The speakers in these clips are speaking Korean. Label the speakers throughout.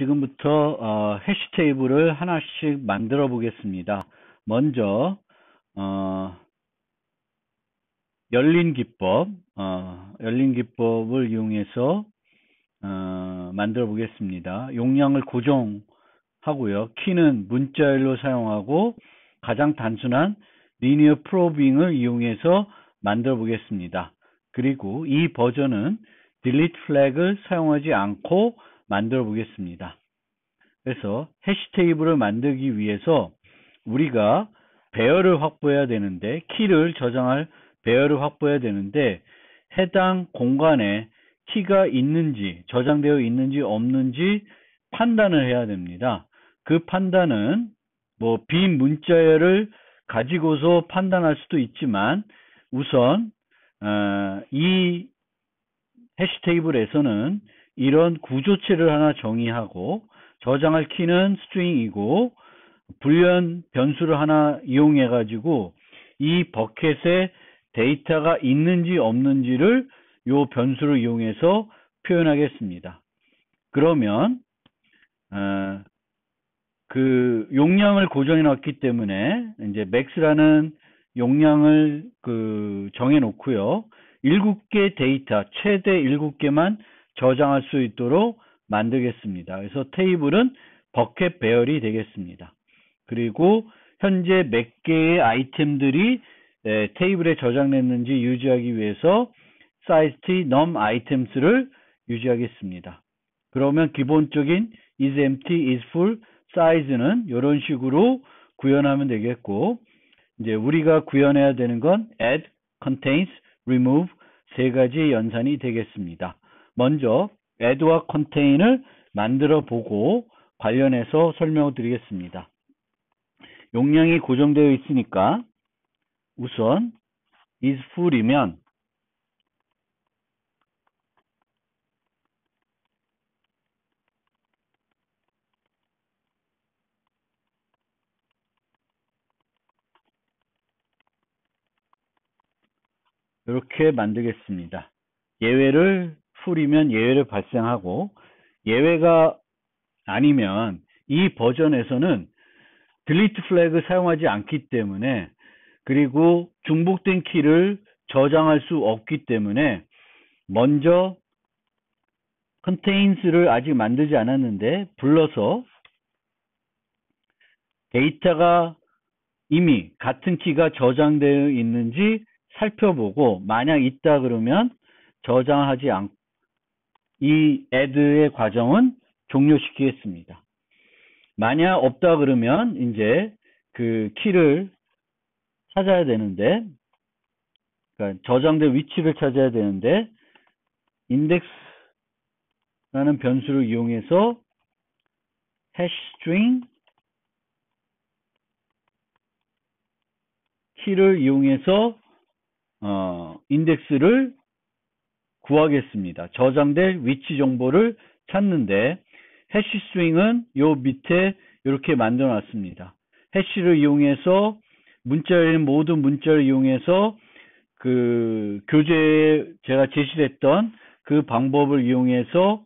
Speaker 1: 지금부터 해시 테이블을 하나씩 만들어 보겠습니다. 먼저 열린 기법을 이용해서 만들어 보겠습니다. 용량을 고정하고요. 키는 문자열로 사용하고 가장 단순한 리니어 프로빙을 이용해서 만들어 보겠습니다. 그리고 이 버전은 delete flag을 사용하지 않고 만들어 보겠습니다. 그래서 해시 테이블을 만들기 위해서 우리가 배열을 확보해야 되는데, 키를 저장할 배열을 확보해야 되는데, 해당 공간에 키가 있는지 저장되어 있는지 없는지 판단을 해야 됩니다. 그 판단은 빈 문자열을 가지고서 판단할 수도 있지만, 우선 이 해시 테이블에서는 이런 구조체를 하나 정의하고, 저장할 키는 스트링이고 불리한 변수를 하나 이용해 가지고 이 버켓에 데이터가 있는지 없는지를 이 변수를 이용해서 표현하겠습니다. 그러면 그 용량을 고정해 놨기 때문에 이제 max라는 용량을 정해 놓고요. 7개 데이터, 최대 7개만 저장할 수 있도록 만들겠습니다. 그래서 테이블은 버켓 배열이 되겠습니다. 그리고 현재 몇 개의 아이템들이 테이블에 저장됐는지 유지하기 위해서 sizeT num items를 유지하겠습니다. 그러면 기본적인 is empty, is full, size는 이런 식으로 구현하면 되겠고, 이제 우리가 구현해야 되는 건 add, contains, remove 세 가지 연산이 되겠습니다. 먼저 add와 contain을 만들어 보고 관련해서 설명을 드리겠습니다. 용량이 고정되어 있으니까 우선 is full이면 이렇게 만들겠습니다. 예외를 full이면 예외를 발생하고, 예외가 아니면 이 버전에서는 delete flag을 사용하지 않기 때문에, 그리고 중복된 키를 저장할 수 없기 때문에 먼저 contains를 아직 만들지 않았는데 불러서 데이터가 이미 같은 키가 저장되어 있는지 살펴보고, 만약 있다 그러면 저장하지 않고 이 add의 과정은 종료시키겠습니다. 만약 없다 그러면 이제 그 키를 찾아야 되는데, 그러니까 저장된 위치를 찾아야 되는데, index라는 변수를 이용해서 hash string 키를 이용해서 인덱스를 구하겠습니다. 저장될 위치 정보를 찾는데, 해시 스트링은 요 밑에 이렇게 만들어 놨습니다. 해시를 이용해서 모든 문자를 이용해서 그 교재에 제가 제시했던 그 방법을 이용해서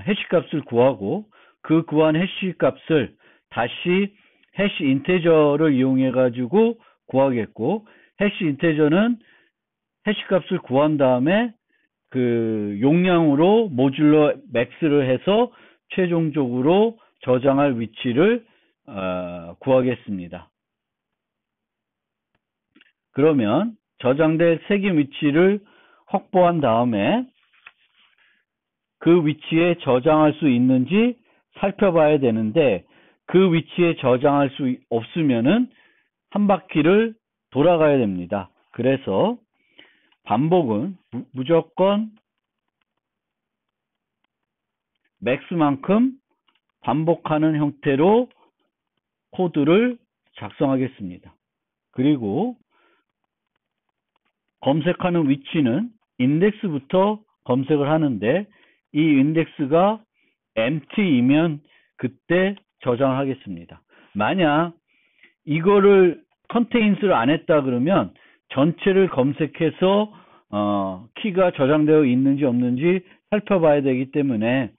Speaker 1: 해시 값을 구하고, 그 구한 해시 값을 다시 해시 인테저를 이용해 가지고 구하겠고, 해시 인테저는 해시 값을 구한 다음에 그 용량으로 모듈러 맥스를 해서 최종적으로 저장할 위치를 구하겠습니다. 그러면 저장될 색의 위치를 확보한 다음에 그 위치에 저장할 수 있는지 살펴봐야 되는데, 그 위치에 저장할 수 없으면은 한 바퀴를 돌아가야 됩니다. 그래서 반복은 무조건 맥스만큼 반복하는 형태로 코드를 작성하겠습니다. 그리고 검색하는 위치는 인덱스부터 검색을 하는데, 이 인덱스가 empty이면 그때 저장하겠습니다. 만약 이거를 contains를 안 했다 그러면 전체를 검색해서 키가 저장되어 있는지 없는지 살펴봐야 되기 때문에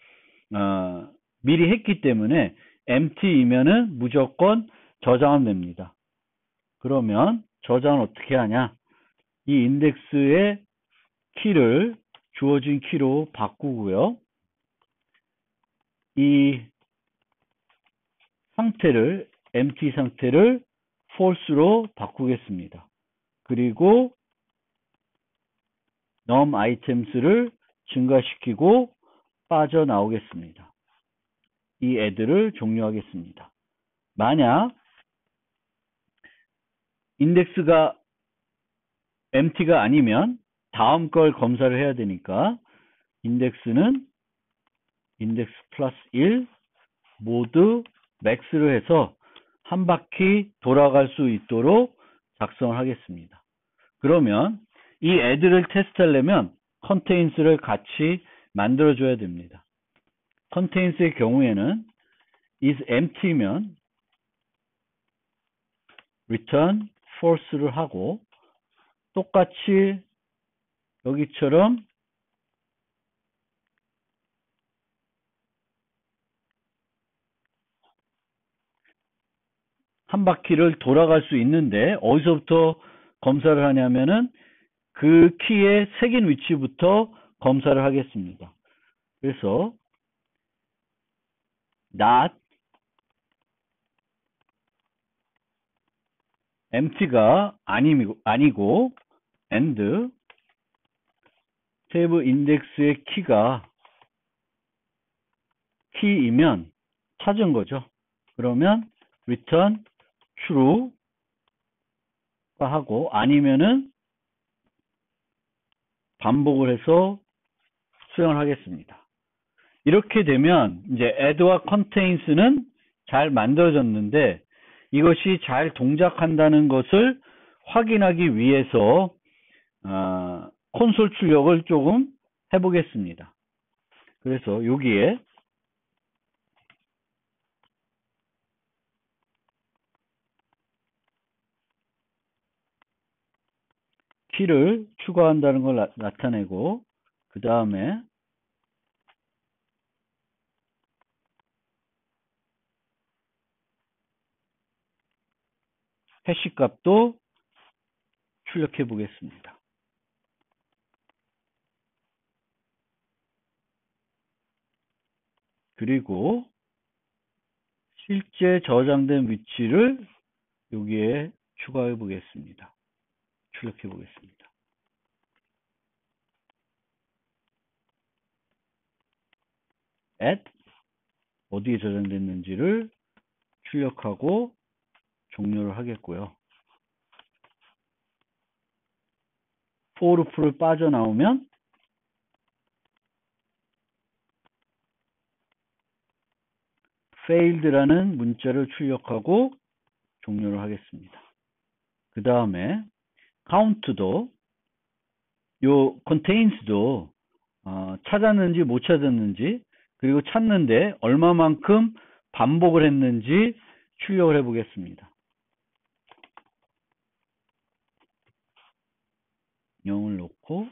Speaker 1: 미리 했기 때문에 empty이면은 무조건 저장은 됩니다. 그러면 저장을 어떻게 하냐? 이 인덱스의 키를 주어진 키로 바꾸고요. 이 상태를 empty 상태를 false로 바꾸겠습니다. 그리고 num items를 증가시키고 빠져나오겠습니다. 이 add를 종료하겠습니다. 만약 인덱스가 empty가 아니면 다음 걸 검사를 해야 되니까 인덱스는 인덱스 플러스 1 모드 max로 해서 한 바퀴 돌아갈 수 있도록 작성을 하겠습니다. 그러면 이 add를 테스트하려면 contains를 같이 만들어줘야 됩니다. contains의 경우에는 is empty면 return false를 하고 똑같이 여기처럼 한 바퀴를 돌아갈 수 있는데 어디서부터 검사를 하냐면은 그 키의 새긴 위치부터 검사를 하겠습니다. 그래서 not empty가 아니고 and 탭 인덱스의 키가 키이면 찾은 거죠. 그러면 return true가 하고 아니면은 반복을 해서 수행을 하겠습니다. 이렇게 되면 이제 add와 contains는 잘 만들어졌는데 이것이 잘 동작한다는 것을 확인하기 위해서 콘솔 출력을 조금 해보겠습니다. 그래서 여기에 키를 추가한다는 걸 나타내고 그 다음에 해시 값도 출력해 보겠습니다. 그리고 실제 저장된 위치를 여기에 추가해 보겠습니다. 출력해 보겠습니다. at 어디에 저장됐는지를 출력하고 종료를 하겠고요. for loop를 빠져나오면 failed라는 문자를 출력하고 종료를 하겠습니다. 그 다음에 count도 요 contains도 찾았는지 못 찾았는지 그리고 찾는데 얼마만큼 반복을 했는지 출력을 해 보겠습니다. 0을 놓고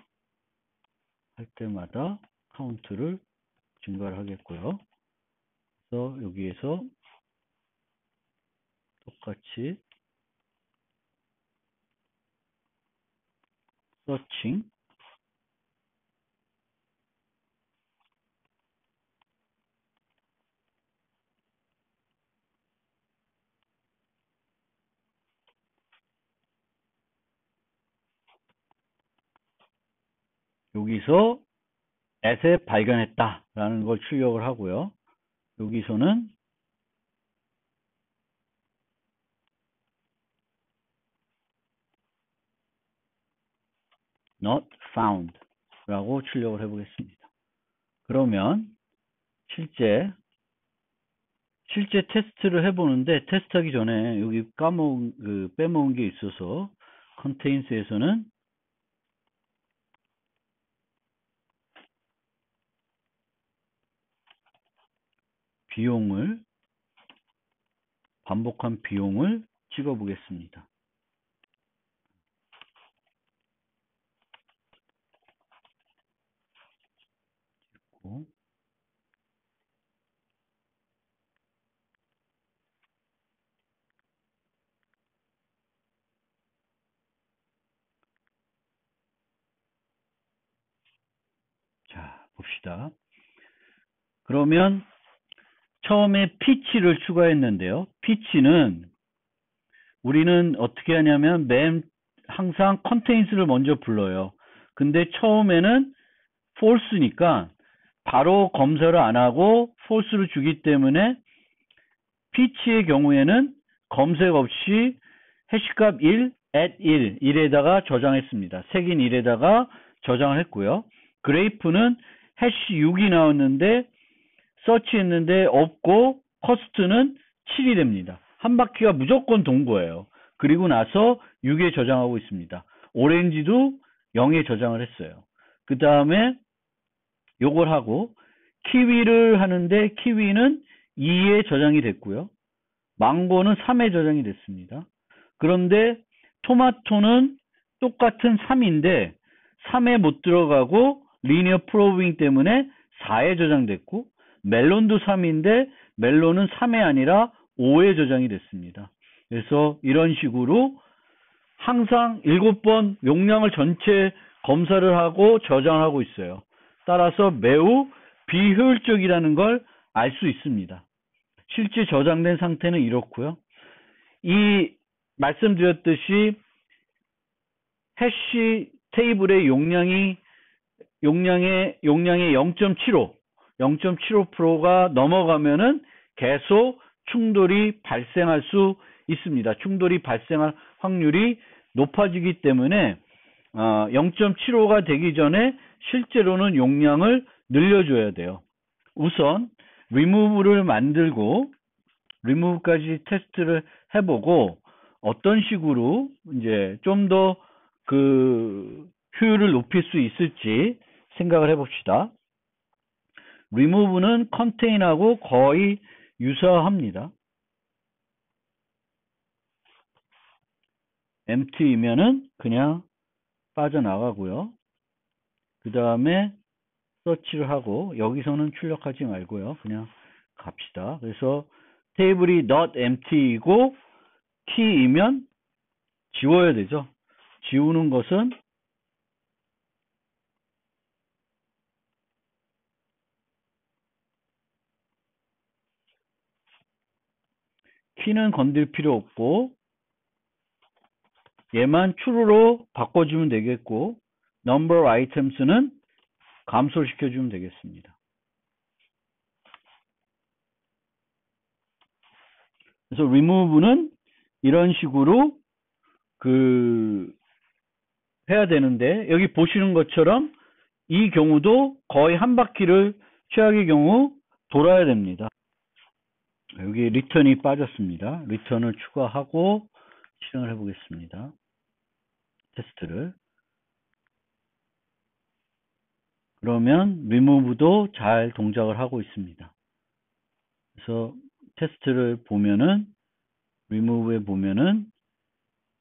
Speaker 1: 할 때마다 카운트를 증가를 하겠고요. 그래서 여기에서 똑같이 서칭 여기서 at에 발견했다 라는 걸 출력을 하고요. 여기서는 not found 라고 출력을 해 보겠습니다. 그러면 실제 테스트를 해보는데 테스트하기 전에 여기 빼먹은 게 있어서 contains에서는 비용을 반복한 비용을 찍어 보겠습니다. 봅시다. 그러면 처음에 pitch를 추가했는데요. pitch는 우리는 어떻게 하냐면 항상 contains를 먼저 불러요. 근데 처음에는 false니까 바로 검사를 안 하고 false를 주기 때문에 pitch의 경우에는 검색 없이 해시값 1, at 1에다가 저장했습니다. 색인 1에다가 저장을 했고요. grape는 해시 6이 나왔는데 서치했는데 없고 커스트는 7이 됩니다. 한 바퀴가 무조건 돈 거예요. 그리고 나서 6에 저장하고 있습니다. 오렌지도 0에 저장을 했어요. 그 다음에 요걸 하고 키위를 하는데 키위는 2에 저장이 됐고요. 망고는 3에 저장이 됐습니다. 그런데 토마토는 똑같은 3인데 3에 못 들어가고 리니어 프로빙 때문에 4에 저장됐고 멜론도 3인데 멜론은 3에 아니라 5에 저장이 됐습니다. 그래서 이런 식으로 항상 7번 용량을 전체 검사를 하고 저장하고 있어요. 따라서 매우 비효율적이라는 걸 알 수 있습니다. 실제 저장된 상태는 이렇고요. 이 말씀드렸듯이 해시 테이블의 용량의 0.75%가 넘어가면은 계속 충돌이 발생할 수 있습니다. 충돌이 발생할 확률이 높아지기 때문에 0.75가 되기 전에 실제로는 용량을 늘려줘야 돼요. 우선 remove를 만들고 remove까지 테스트를 해보고 어떤 식으로 이제 좀 더 그 효율을 높일 수 있을지 생각을 해봅시다. remove는 contain하고 거의 유사합니다. empty면은 그냥 빠져나가고요. 그 다음에 서치를 하고 여기서는 출력하지 말고요. 그냥 갑시다. 그래서 테이블이 not empty이고 key이면 지워야 되죠. 지우는 것은 키는 건들 필요 없고 얘만 true로 바꿔주면 되겠고 number items는 감소를 시켜주면 되겠습니다. 그래서 remove는 이런 식으로 해야 되는데 여기 보시는 것처럼 이 경우도 거의 한 바퀴를 최악의 경우 돌아야 됩니다. 여기 return이 빠졌습니다. return을 추가하고 실행을 해보겠습니다. 테스트를. 그러면 remove도 잘 동작을 하고 있습니다. 그래서 테스트를 보면은 remove에 보면은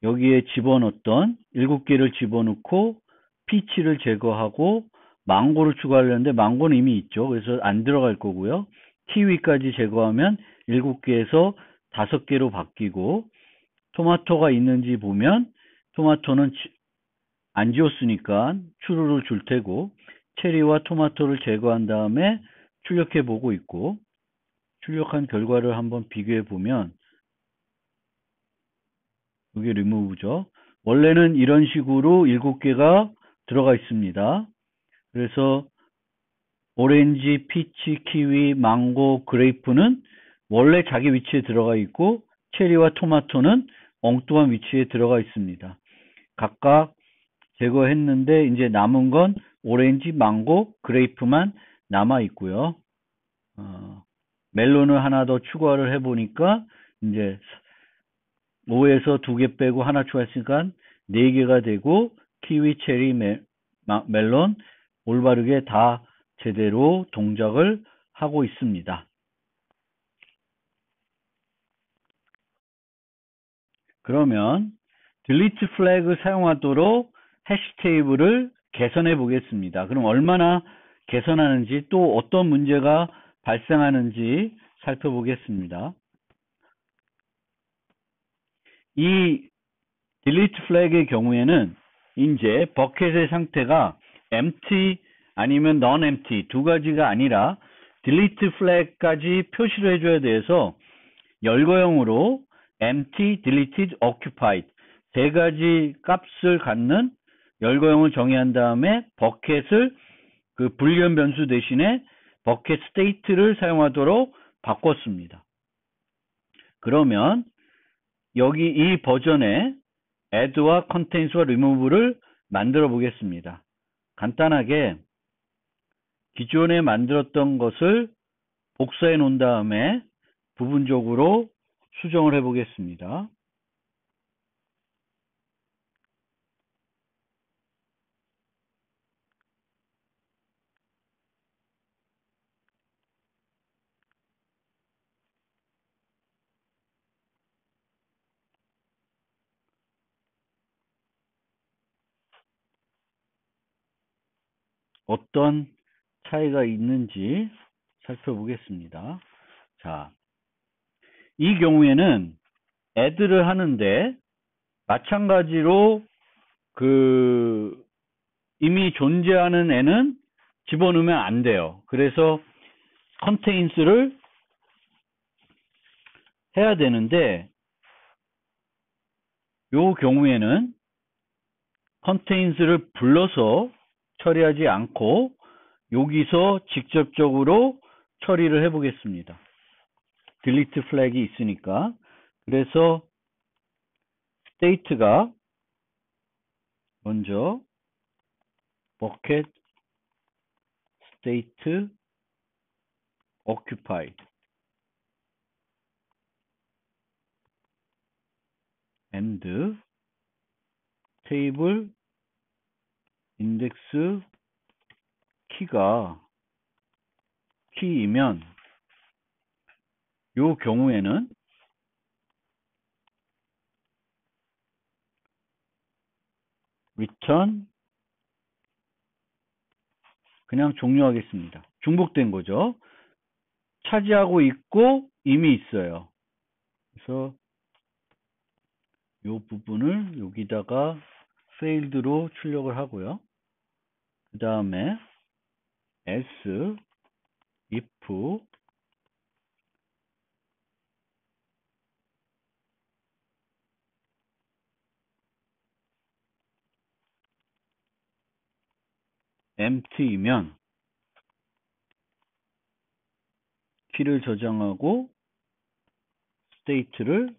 Speaker 1: 여기에 집어넣었던 7개를 집어넣고 피치를 제거하고 망고를 추가하려는데 망고는 이미 있죠. 그래서 안 들어갈 거고요. 키위까지 제거하면 7개에서 5개로 바뀌고 토마토가 있는지 보면 토마토는 안 지웠으니까 true를 줄 테고 체리와 토마토를 제거한 다음에 출력해 보고 있고 출력한 결과를 한번 비교해 보면 이게 remove죠. 원래는 이런 식으로 7개가 들어가 있습니다. 그래서 오렌지, 피치, 키위, 망고, 그레이프는 원래 자기 위치에 들어가 있고 체리와 토마토는 엉뚱한 위치에 들어가 있습니다. 각각 제거했는데 이제 남은 건 오렌지, 망고, 그레이프만 남아 있고요. 멜론을 하나 더 추가를 해보니까 이제 5에서 2개 빼고 하나 추가했으니까 4개가 되고 키위, 체리, 멜론 올바르게 다 제대로 동작을 하고 있습니다. 그러면 delete flag을 사용하도록 해시 테이블을 개선해 보겠습니다. 그럼 얼마나 개선하는지 또 어떤 문제가 발생하는지 살펴보겠습니다. 이 delete flag의 경우에는 이제 버켓의 상태가 empty 아니면 non-empty 두 가지가 아니라 delete flag까지 표시를 해줘야 돼서 열거형으로 empty, deleted, occupied 세 가지 값을 갖는 열거형을 정의한 다음에 버켓을 그 불리한 변수 대신에 버켓 state를 사용하도록 바꿨습니다. 그러면 여기 이 버전에 add와 contains와 remove를 만들어 보겠습니다. 간단하게 기존에 만들었던 것을 복사해 놓은 다음에 부분적으로 수정을 해 보겠습니다. 어떤 차이가 있는지 살펴보겠습니다. 자, 이 경우에는 add를 하는데 마찬가지로 이미 존재하는 애는 집어넣으면 안 돼요. 그래서 contains를 해야 되는데 이 경우에는 contains를 불러서 처리하지 않고 여기서 직접적으로 처리를 해 보겠습니다. delete flag이 있으니까. 그래서 state가 먼저 bucket state occupied and table index 키가 키이면 이 경우에는 return 그냥 종료하겠습니다. 중복된 거죠. 차지하고 있고 이미 있어요. 그래서 이 부분을 여기다가 failed로 출력을 하고요. 그 다음에 else if empty이면 키를 저장하고 state를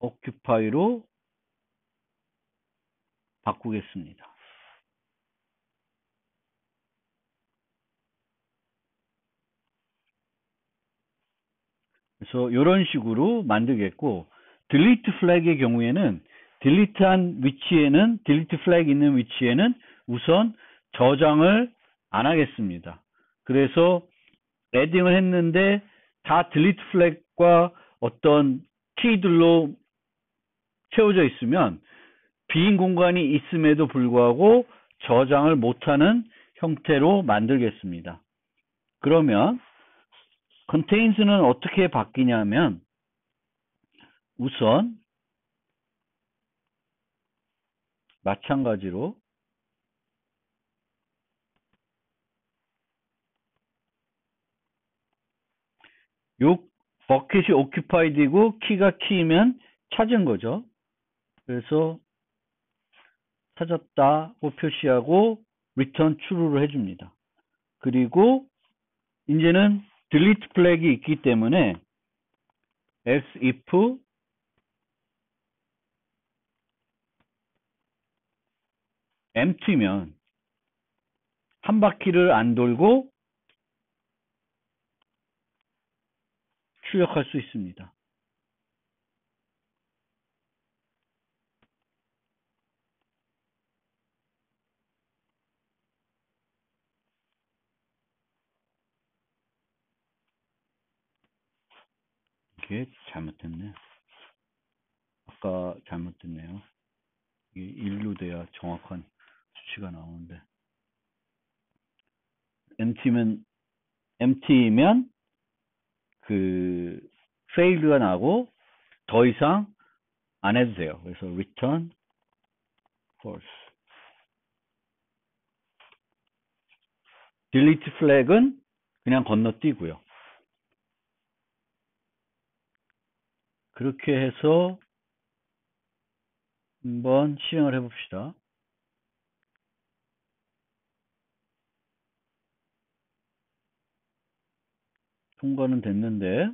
Speaker 1: occupy로 바꾸겠습니다. 그래서 이런 식으로 만들겠고 delete flag의 경우에는 delete한 위치에는 delete flag 있는 위치에는 우선 저장을 안 하겠습니다. 그래서 adding을 했는데 다 delete flag과 어떤 키들로 채워져 있으면 빈 공간이 있음에도 불구하고 저장을 못하는 형태로 만들겠습니다. 그러면 contains는 어떻게 바뀌냐면 우선 마찬가지로 요 버켓이 occupied이고 키가 키면 찾은 거죠. 그래서 찾았다고 표시하고 return true를 해줍니다. 그리고 이제는 delete flag이 있기 때문에 else if empty면 한 바퀴를 안 돌고 출력할 수 있습니다. 이게 잘못됐네. 아까 잘못됐네요. 이게 1로 돼야 정확한 수치가 나오는데 empty면 failed가 나고 더 이상 안 해도 돼요. 그래서 return false delete flag은 그냥 건너뛰고요. 그렇게 해서 한번 실행을 해봅시다. 통과는 됐는데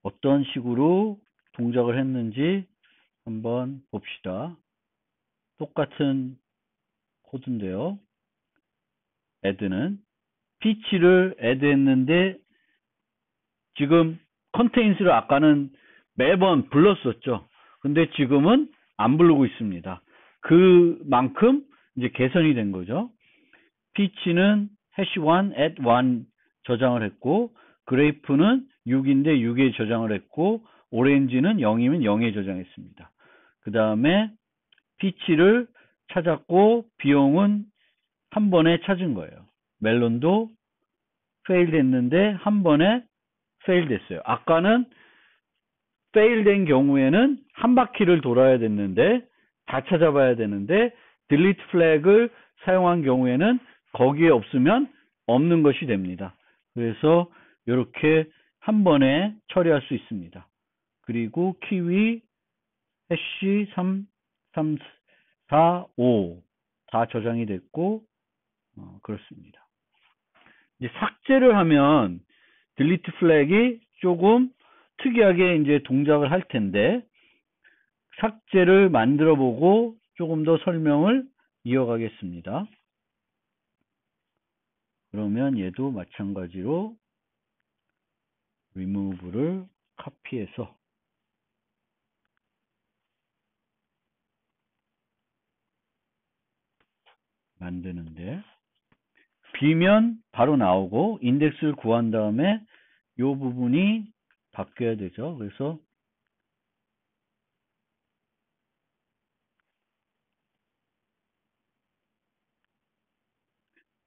Speaker 1: 어떤 식으로 동작을 했는지 한번 봅시다. 똑같은 코드인데요. add는 pitch를 add 했는데 지금 contains를 아까는 매번 불렀었죠. 근데 지금은 안 부르고 있습니다. 그만큼 이제 개선이 된 거죠. pitch는 hash1 at 1 저장을 했고 grape는 6인데 6에 저장을 했고 orange는 0이면 0에 저장했습니다. 그 다음에 pitch를 찾았고 비용은 한 번에 찾은 거예요. 멜론도 fail 됐는데 한 번에 fail 됐어요. 아까는 fail 된 경우에는 한 바퀴를 돌아야 됐는데 다 찾아봐야 되는데 delete flag을 사용한 경우에는 거기에 없으면 없는 것이 됩니다. 그래서 이렇게 한 번에 처리할 수 있습니다. 그리고 키위, 해시 3, 3, 4, 5 다 저장이 됐고 그렇습니다. 이제 삭제를 하면 delete flag이 조금 특이하게 이제 동작을 할 텐데 삭제를 만들어 보고 조금 더 설명을 이어가겠습니다. 그러면 얘도 마찬가지로 remove를 카피해서 만드는데 비면 바로 나오고 인덱스를 구한 다음에 이 부분이 바뀌어야 되죠. 그래서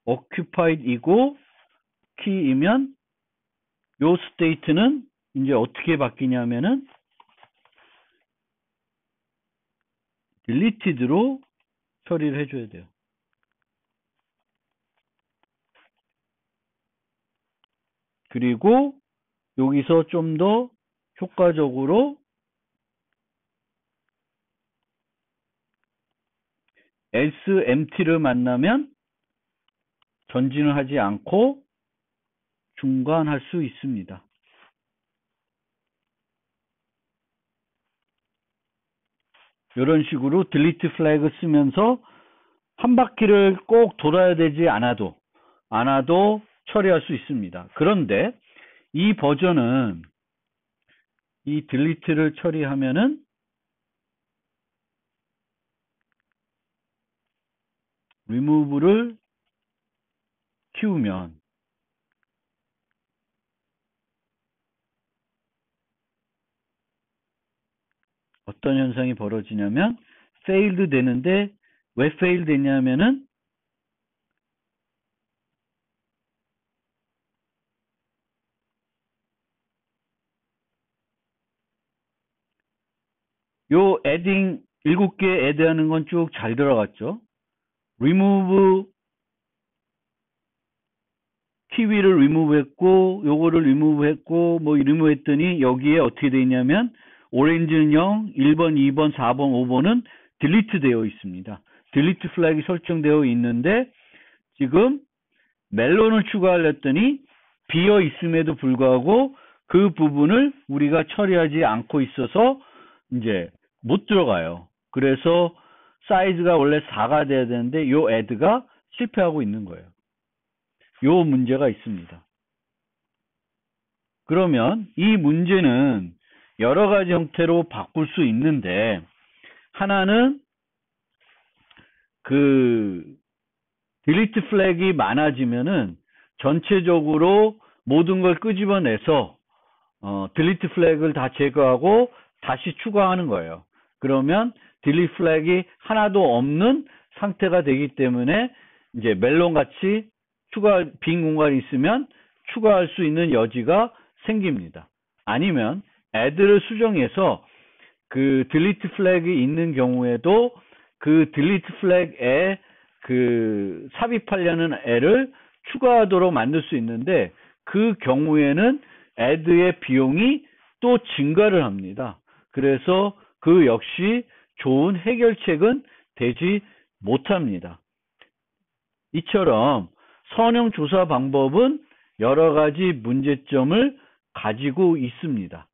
Speaker 1: occupied이고 key이면 요 state는 이제 어떻게 바뀌냐면은 deleted로 처리를 해줘야 돼요. 그리고 여기서 좀 더 효과적으로 else empty를 만나면 전진을 하지 않고 중간할 수 있습니다. 이런 식으로 delete flag 쓰면서 한 바퀴를 꼭 돌아야 되지 않아도 처리할 수 있습니다. 그런데 이 버전은 이 delete를 처리하면은 remove를 키우면 어떤 현상이 벌어지냐면 failed 되는데 왜 fail 되냐면은 요 adding 7개 add하는 건 쭉 잘 들어갔죠. remove 키위를 remove 했고 요거를 remove 했고 뭐 remove 했더니 여기에 어떻게 되어 있냐면 오렌지는 0, 1번, 2번, 4번, 5번은 delete 되어 있습니다. delete flag이 설정되어 있는데 지금 멜론을 추가하려더니 비어 있음에도 불구하고 그 부분을 우리가 처리하지 않고 있어서 이제 못 들어가요. 그래서 사이즈가 원래 4가 돼야 되는데 요 add가 실패하고 있는 거예요. 요 문제가 있습니다. 그러면 이 문제는 여러 가지 형태로 바꿀 수 있는데 하나는 그 delete flag이 많아지면은 전체적으로 모든 걸 끄집어내서 delete flag을 다 제거하고 다시 추가하는 거예요. 그러면 delete flag이 하나도 없는 상태가 되기 때문에 이제 멜론 같이 빈 공간이 있으면 추가할 수 있는 여지가 생깁니다. 아니면 add를 수정해서 그 delete flag이 있는 경우에도 그 delete flag에 그 삽입하려는 애를 추가하도록 만들 수 있는데 그 경우에는 add의 비용이 또 증가를 합니다. 그래서 그 역시 좋은 해결책은 되지 못합니다. 이처럼 선형 조사 방법은 여러 가지 문제점을 가지고 있습니다.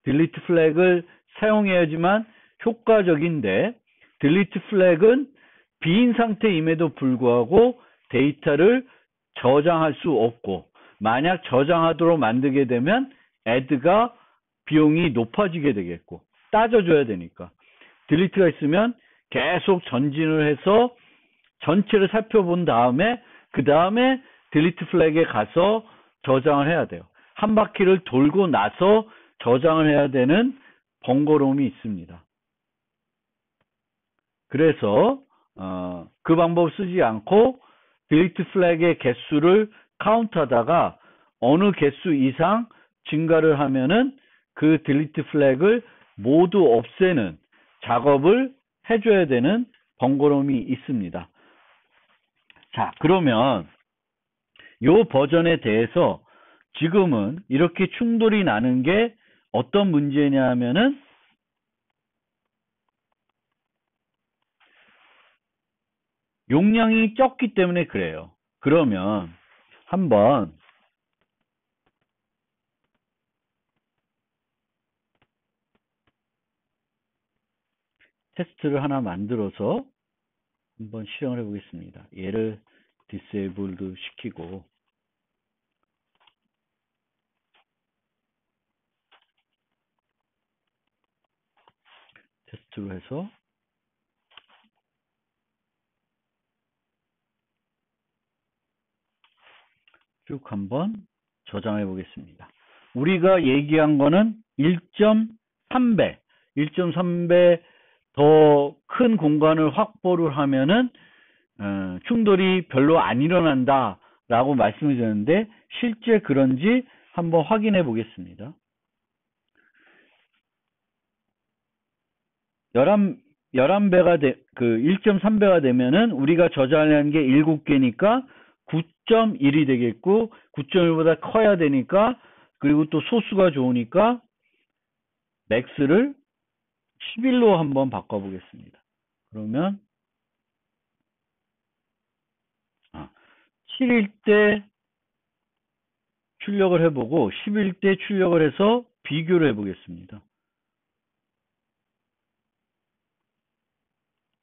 Speaker 1: 딜리트 플래그를 사용해야지만 효과적인데 딜리트 플래그는 비인 상태임에도 불구하고 데이터를 저장할 수 없고 만약 저장하도록 만들게 되면 add가 비용이 높아지게 되겠고 따져줘야 되니까 딜리트가 있으면 계속 전진을 해서 전체를 살펴본 다음에 그 다음에 딜리트 플래그에 가서 저장을 해야 돼요. 한 바퀴를 돌고 나서 저장을 해야 되는 번거로움이 있습니다. 그래서 그 방법을 쓰지 않고 딜리트 플래그의 개수를 카운트하다가 어느 개수 이상 증가를 하면은 그 딜리트 플래그를 모두 없애는 작업을 해줘야 되는 번거로움이 있습니다. 자, 그러면 이 버전에 대해서 지금은 이렇게 충돌이 나는 게 어떤 문제냐 하면은 용량이 적기 때문에 그래요. 그러면 한번 테스트를 하나 만들어서 한번 실행을 해 보겠습니다. 얘를 디세이블드 시키고 테스트로 해서 쭉 한번 저장해 보겠습니다. 우리가 얘기한 거는 1.3배, 1.3배 더 큰 공간을 확보를 하면은 충돌이 별로 안 일어난다 라고 말씀을 드렸는데 실제 그런지 한번 확인해 보겠습니다. 11배가 그 1.3배가 되면은 우리가 저장하는 게 7개니까 9.1이 되겠고 9.1보다 커야 되니까 그리고 또 소수가 좋으니까 맥스를 11로 한번 바꿔보겠습니다. 그러면 7일 때 출력을 해보고 10일 때 출력을 해서 비교를 해보겠습니다.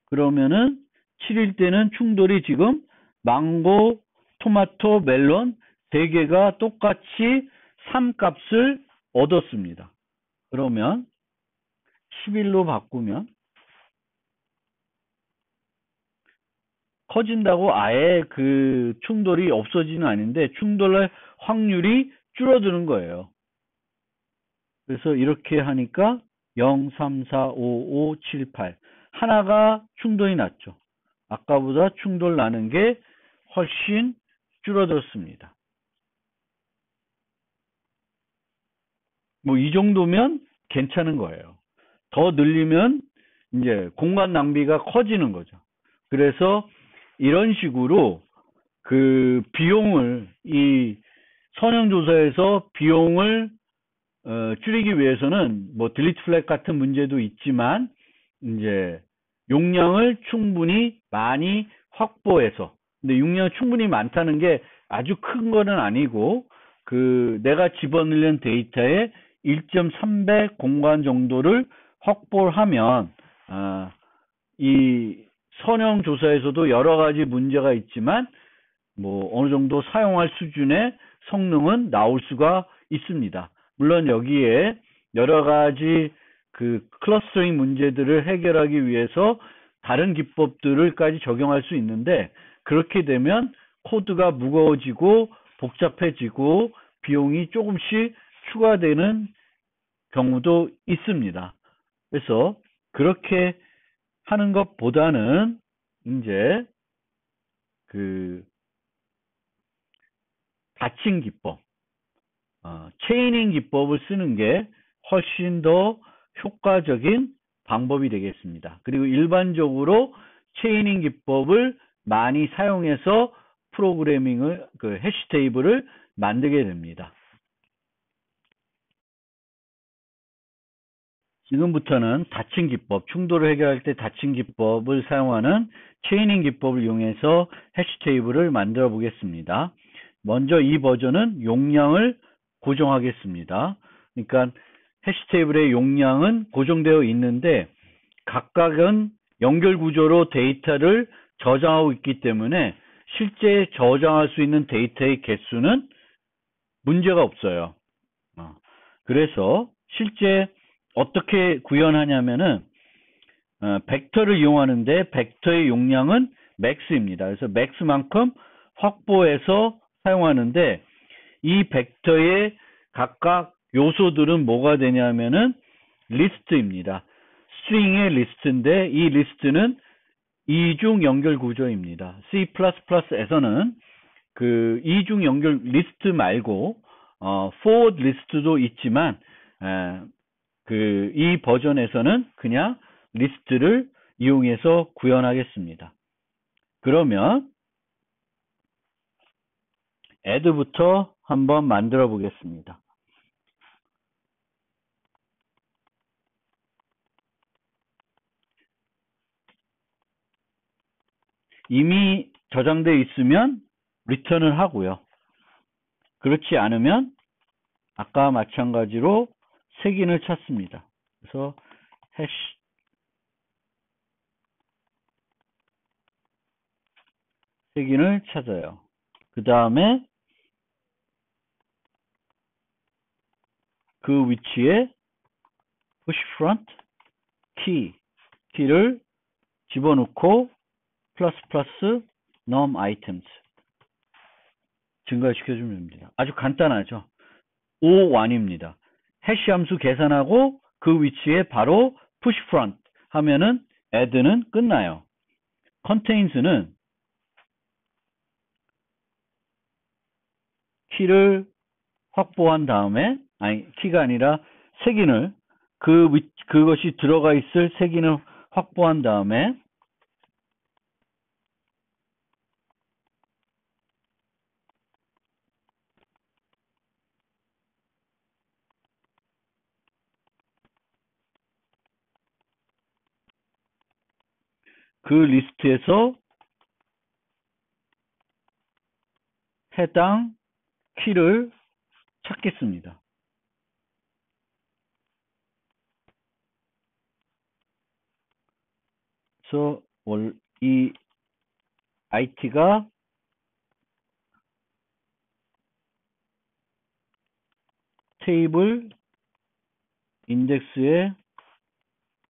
Speaker 1: 그러면은 7일 때는 충돌이 지금 망고, 토마토, 멜론 3개가 똑같이 3 값을 얻었습니다. 그러면 11로 바꾸면 커진다고 아예 그 충돌이 없어지는 않는데 충돌할 확률이 줄어드는 거예요. 그래서 이렇게 하니까 0, 3, 4, 5, 5, 7, 8 하나가 충돌이 났죠. 아까보다 충돌 나는 게 훨씬 줄어들었습니다. 뭐 이 정도면 괜찮은 거예요. 더 늘리면 이제 공간 낭비가 커지는 거죠. 그래서 이런 식으로 그 비용을 이 선형조사에서 비용을 줄이기 위해서는 뭐 딜리트 플래그 같은 문제도 있지만 이제 용량을 충분히 많이 확보해서 근데 용량이 충분히 많다는 게 아주 큰 거는 아니고 그 내가 집어넣는 데이터의 1.3배 공간 정도를 확보를 하면 이 선형 조사에서도 여러 가지 문제가 있지만 뭐 어느 정도 사용할 수준의 성능은 나올 수가 있습니다. 물론 여기에 여러 가지 그 클러스터링 문제들을 해결하기 위해서 다른 기법들을까지 적용할 수 있는데 그렇게 되면 코드가 무거워지고 복잡해지고 비용이 조금씩 추가되는 경우도 있습니다. 그래서 그렇게 하는 것보다는 이제 그 닫힌 기법, 체이닝 기법을 쓰는 게 훨씬 더 효과적인 방법이 되겠습니다. 그리고 일반적으로 체이닝 기법을 많이 사용해서 프로그래밍을 그 해시 테이블을 만들게 됩니다. 지금부터는 닫힌 기법, 충돌을 해결할 때 닫힌 기법을 사용하는 체이닝 기법을 이용해서 해시 테이블을 만들어 보겠습니다. 먼저 이 버전은 용량을 고정하겠습니다. 그러니까 해시 테이블의 용량은 고정되어 있는데 각각은 연결 구조로 데이터를 저장하고 있기 때문에 실제 저장할 수 있는 데이터의 개수는 문제가 없어요. 그래서 실제 어떻게 구현하냐면은 벡터를 이용하는데 벡터의 용량은 맥스입니다. 그래서 맥스만큼 확보해서 사용하는데 이 벡터의 각각 요소들은 뭐가 되냐면은 리스트입니다. 스트링의 리스트인데 이 리스트는 이중 연결 구조입니다. C++에서는 그 이중 연결 리스트 말고 forward 리스트도 있지만 이 버전에서는 그냥 리스트를 이용해서 구현하겠습니다. 그러면 add부터 한번 만들어 보겠습니다. 이미 저장되어 있으면 리턴을 하고요. 그렇지 않으면 아까 마찬가지로 색인을 찾습니다. 그래서 해시 색인을 찾아요. 그 다음에 그 위치에 push front 키를 집어넣고 플러스 num items 증가시켜주면 됩니다. 아주 간단하죠. O1입니다. 해시 함수 계산하고 그 위치에 바로 push front 하면은 add는 끝나요. contains는 키를 확보한 다음에 키가 아니라 색인을 그것이 들어가 있을 색인을 확보한 다음에 그 리스트에서 해당 키를 찾겠습니다. 그래서 이 it가 테이블 인덱스에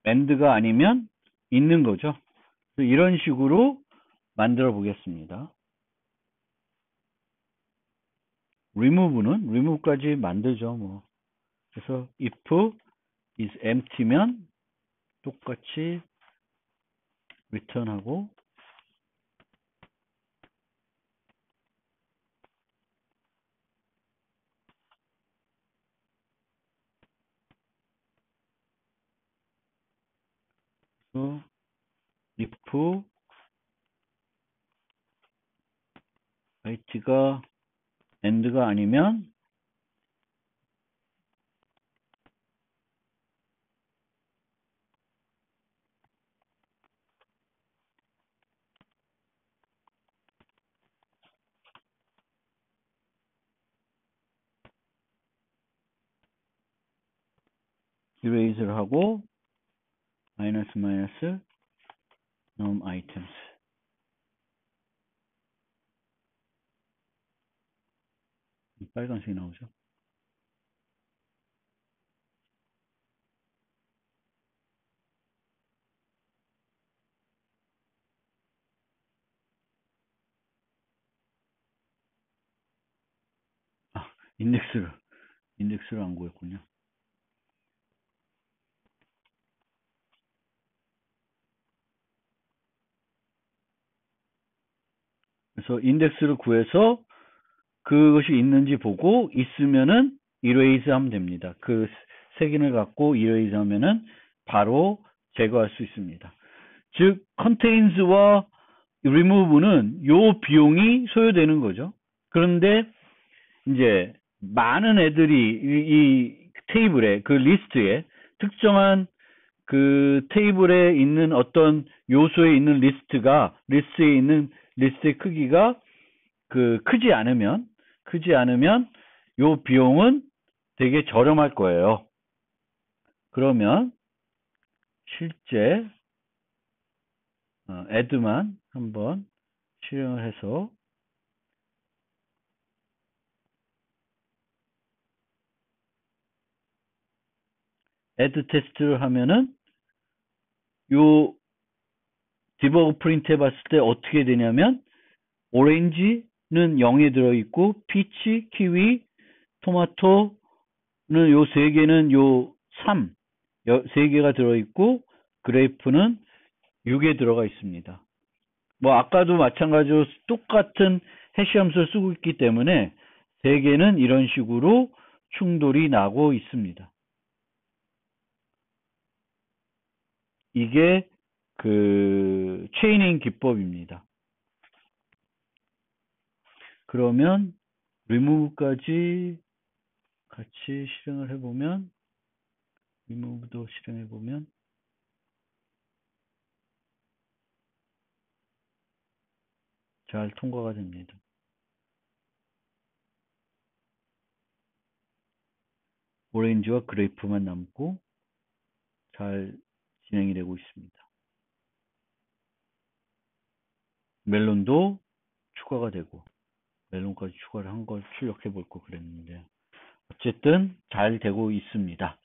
Speaker 1: end가 아니면 있는 거죠. 이런 식으로 만들어 보겠습니다. remove까지 만들죠. 뭐. 그래서 if is empty면 똑같이 return하고 if it가 end가 아니면 erase를 하고 마이너스 num items 빨간색이 나오죠. 인덱스를 안 구했군요. 그래서 인덱스를 구해서 그것이 있는지 보고 있으면은 erase 하면 됩니다. 그 색인을 갖고 erase 하면은 바로 제거할 수 있습니다. 즉 contains와 remove는 요 비용이 소요되는 거죠. 그런데 이제 많은 애들이 이 테이블에 그 리스트에 특정한 그 테이블에 있는 어떤 요소에 있는 리스트에 있는 리스트의 크기가 그 크지 않으면 요 비용은 되게 저렴할 거예요. 그러면 실제 add만 한번 실행을 해서 add 테스트를 하면은 요 디버그 프린트 해봤을 때 어떻게 되냐면 오렌지는 0에 들어있고 피치, 키위, 토마토는 요 세 개는 요 3, 세 개가 들어있고 그레이프는 6에 들어가 있습니다. 뭐 아까도 마찬가지로 똑같은 해시 함수를 쓰고 있기 때문에 세 개는 이런 식으로 충돌이 나고 있습니다. 이게 그 체이닝 기법입니다. 그러면 remove까지 같이 실행을 해보면 remove도 실행해보면 잘 통과가 됩니다. 오렌지와 그레이프만 남고 잘 진행이 되고 있습니다. 멜론도 추가가 되고 멜론까지 추가를 한 걸 출력해 볼 거 그랬는데 어쨌든 잘 되고 있습니다.